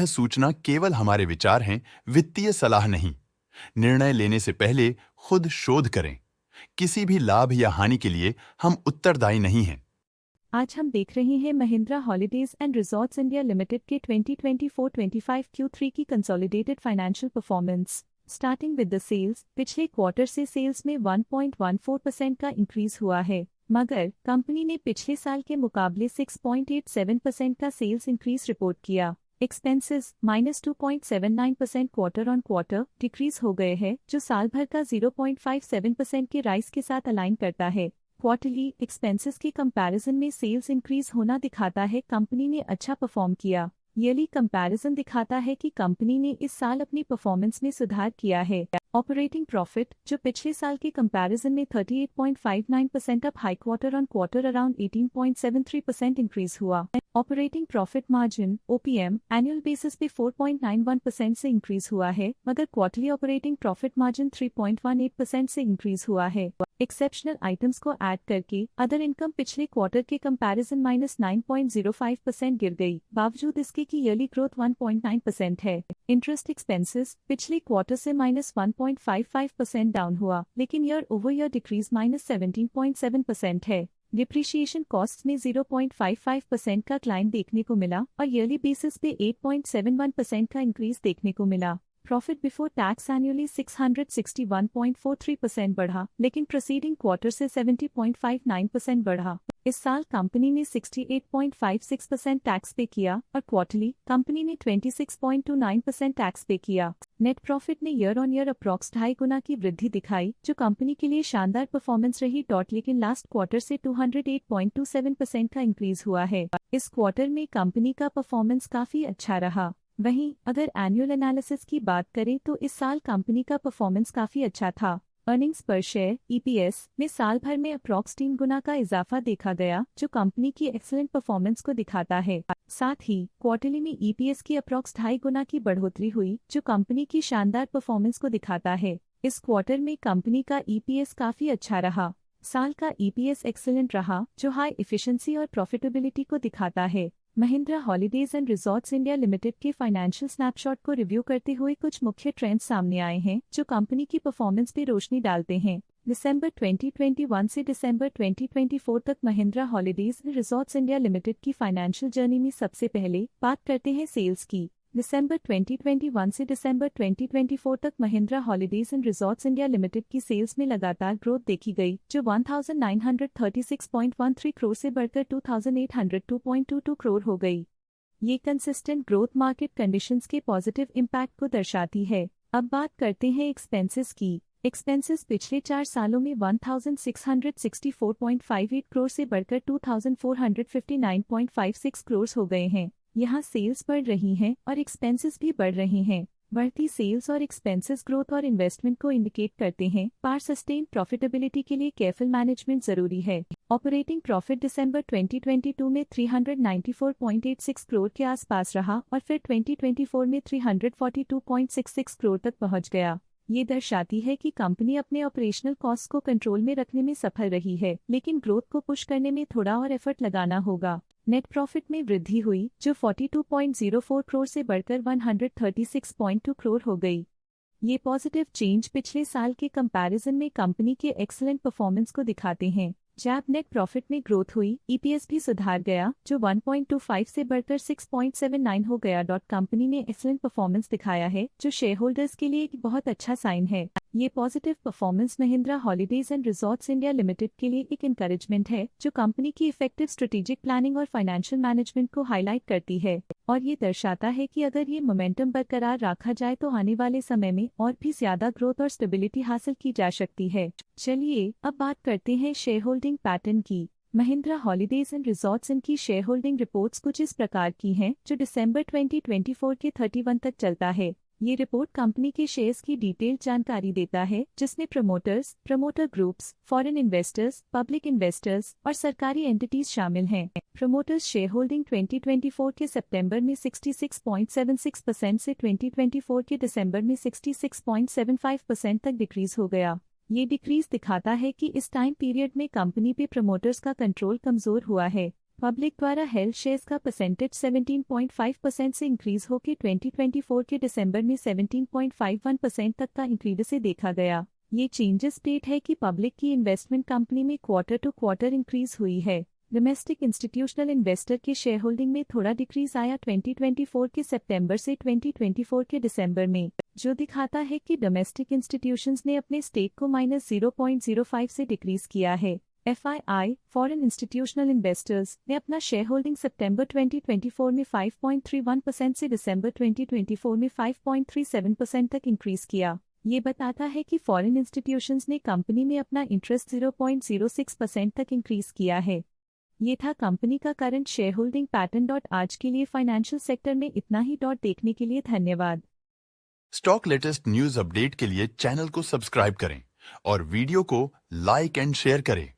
सूचना केवल हमारे विचार हैं, वित्तीय सलाह नहीं। निर्णय लेने से पहले खुद शोध करें। किसी भी लाभ या हानि के लिए हम उत्तरदायी नहीं हैं। आज हम देख रहे हैं Mahindra holidays and resorts India limited के 2024-25 Q3 की consolidated financial performance. Starting with the sales, पिछले क्वार्टर से सेल्स में 1.14% का इंक्रीज हुआ है, मगर कंपनी ने पिछले साल के मुकाबले 6.87% का सेल्स इंक्रीज रिपोर्ट किया। Expenses -2.79% quarter on quarter decrease हो गए हैं, जो साल भर का 0.57% के राइज के साथ अलाइन करता है। क्वार्टरली एक्सपेंसेस के कंपैरिजन में सेल्स इंक्रीज होना दिखाता है कंपनी ने अच्छा परफॉर्म किया। ईयरली कंपैरिजन दिखाता है कि कंपनी ने इस साल अपनी परफॉर्मेंस में सुधार किया है। ऑपरेटिंग प्रॉफिट, जो पिछले साल के कंपैरिजन में 38.59% up high quarter on quarter around 18.73% increase हुआ। Operating profit margin OPM annual basis पे 4.91% से इंक्रीज हुआ है, मगर क्वार्टरली ऑपरेटिंग प्रॉफिट मार्जिन 3.18% से इंक्रीज हुआ है। एक्सेप्शनल आइटम्स को ऐड करके अदर इनकम पिछले क्वार्टर के कंपैरिजन -9.05% गिर गई, बावजूद इसके की ईयरली ग्रोथ 1.9% है। इंटरेस्ट एक्सपेंसेस पिछले क्वार्टर से -1.55% डाउन हुआ, लेकिन ईयर ओवर ईयर डिक्रीज -17.7% है। डिप्रिशिएशन कॉस्ट में 0.55% का क्लाइम देखने को मिला और ईयरली बेसिस पे 8.71% का इंक्रीज देखने को मिला। प्रॉफिट बिफोर टैक्स एनुअली 661.43% बढ़ा, लेकिन प्रीसीडिंग क्वार्टर से 70.59% बढ़ा। इस साल कंपनी ने 68.56% टैक्स पे किया और क्वार्टरली कंपनी ने 26.29% टैक्स पे किया। नेट प्रॉफिट ने ईयर ऑन ईयर अप्रॉक्स 2.5 गुना की वृद्धि दिखाई, जो कंपनी के लिए शानदार परफॉर्मेंस रही। लेकिन लास्ट क्वार्टर से 208.27% का इंक्रीज हुआ है। इस क्वार्टर में कंपनी का परफॉर्मेंस काफी अच्छा रहा। वहीं अगर एनुअल एनालिसिस की बात करें तो इस साल कंपनी का परफॉर्मेंस काफी अच्छा था। अर्निंग्स पर शेयर EPS में साल भर में अप्रॉक्स 3 गुना का इजाफा देखा गया, जो कंपनी की एक्सीलेंट परफॉर्मेंस को दिखाता है। साथ ही क्वार्टरली में EPS की अप्रॉक्स 2.5 गुना की बढ़ोतरी हुई, जो कंपनी की शानदार परफॉर्मेंस को दिखाता है। इस क्वार्टर में कंपनी का EPS काफी अच्छा रहा। साल का EPS एक्सीलेंट रहा, जो हाई एफिशिएंसी और प्रॉफिटेबिलिटी को दिखाता है। Mahindra holidays and resorts India limited के फाइनेंशियल स्नैपशॉट को रिव्यू करते हुए कुछ मुख्य ट्रेंड्स सामने आए हैं, जो कंपनी की परफॉर्मेंस पे रोशनी डालते हैं। दिसंबर 2021 से दिसंबर 2024 तक Mahindra holidays and resorts India limited की फाइनेंशियल जर्नी में सबसे पहले बात करते हैं सेल्स की। दिसंबर 2021 से दिसंबर 2024 तक Mahindra holidays and resorts India limited की सेल्स में लगातार ग्रोथ देखी गई, जो 1936.13 करोड़ से बढ़कर 2802.22 करोड़ हो गई। ये कंसिस्टेंट ग्रोथ मार्केट कंडीशंस के पॉजिटिव इम्पैक्ट को दर्शाती है। अब बात करते हैं एक्सपेंसेस की। एक्सपेंसेस पिछले 4 सालों में 1664.58 करोड़ से बढ़कर 2459.56 करोड़ हो गए हैं। यहाँ सेल्स बढ़ रही हैं और एक्सपेंसेस भी बढ़ रहे हैं। बढ़ती सेल्स और एक्सपेंसेस ग्रोथ और इन्वेस्टमेंट को इंडिकेट करते हैं, पर सस्टेन प्रॉफिटेबिलिटी के लिए केयरफुल मैनेजमेंट जरूरी है। ऑपरेटिंग प्रॉफिट दिसंबर 2022 में 394.86 करोड़ के आसपास रहा और फिर 2024 में 342.66 करोड़ तक पहुंच गया। ये दर्शाती है कि कंपनी अपने ऑपरेशनल कॉस्ट को कंट्रोल में रखने में सफल रही है, लेकिन ग्रोथ को पुश करने में थोड़ा और एफर्ट लगाना होगा। नेट प्रॉफिट में वृद्धि हुई, जो 42.04 करोड़ से बढ़कर 136.2 करोड़ हो गई। ये पॉजिटिव चेंज पिछले साल के कंपैरिजन में कंपनी के एक्सीलेंट परफॉर्मेंस को दिखाते हैं। जैब नेट प्रॉफिट में ग्रोथ हुई, EPS भी सुधार गया, जो 1.25 से बढ़कर 6.79 हो गया। कंपनी ने एक्सीलेंट परफॉर्मेंस दिखाया है, जो शेयर होल्डर्स के लिए एक बहुत अच्छा साइन है। ये positive performance Mahindra holidays and resorts India limited के लिए एक इंकरेजमेंट है, जो कंपनी की इफेक्टिव स्ट्रेटेजिक प्लानिंग और फाइनेंशियल मैनेजमेंट को हाईलाइट करती है और ये दर्शाता है कि अगर ये मोमेंटम बरकरार रखा जाए तो आने वाले समय में और भी ज्यादा ग्रोथ और स्टेबिलिटी हासिल की जा सकती है। चलिए अब बात करते हैं शेयर होल्डिंग पैटर्न की। महिंद्रा हॉलिडेज एंड रिजॉर्ट्स इनकी शेयर होल्डिंग रिपोर्ट्स कुछ इस प्रकार की हैं, जो दिसंबर 2024 के 31 तक चलता है। ये रिपोर्ट कंपनी के शेयर्स की डिटेल्ड जानकारी देता है, जिसमें promoters, promoter groups, foreign investors, public investors और सरकारी एंटिटीज शामिल हैं। प्रमोटर्स शेयर होल्डिंग 2024 के सितंबर में 66.76% से 2024 के दिसंबर में 66.75% तक डिक्रीज हो गया। ये डिक्रीज दिखाता है कि इस टाइम पीरियड में कंपनी पे प्रमोटर्स का कंट्रोल कमजोर हुआ है। पब्लिक द्वारा हेल्ड शेयर्स का परसेंटेज 17.5% से इंक्रीज होकर 2024 के दिसंबर में 17.51% तक का इंक्रीज से देखा गया। ये चेंजेस स्टेट है कि पब्लिक की इन्वेस्टमेंट कंपनी में क्वार्टर टू क्वार्टर इंक्रीज हुई है। डोमेस्टिक इंस्टीट्यूशनल इन्वेस्टर के शेयर होल्डिंग में थोड़ा डिक्रीज आया 2024 के सितंबर से 2024 के दिसंबर में, जो दिखाता है कि डोमेस्टिक इंस्टीट्यूशंस ने अपने स्टेक को -0.05 से डिक्रीज किया है। FII फॉरेन इंस्टीट्यूशनल इन्वेस्टर्स ने अपना शेयर होल्डिंग सितंबर 2024 में 5.31% से दिसंबर 2024 में 5.37% तक इंक्रीज किया। ये बताता है कि फॉरेन इंस्टीट्यूशंस ने कंपनी में अपना इंटरेस्ट 0.06% तक इंक्रीज किया है। ये था कंपनी का करंट शेयर होल्डिंग पैटर्न। आज के लिए फाइनेंशियल सेक्टर में इतना ही। देखने के लिए धन्यवाद। स्टॉक लेटेस्ट न्यूज अपडेट के लिए चैनल को सब्सक्राइब करें और वीडियो को लाइक एंड शेयर करें।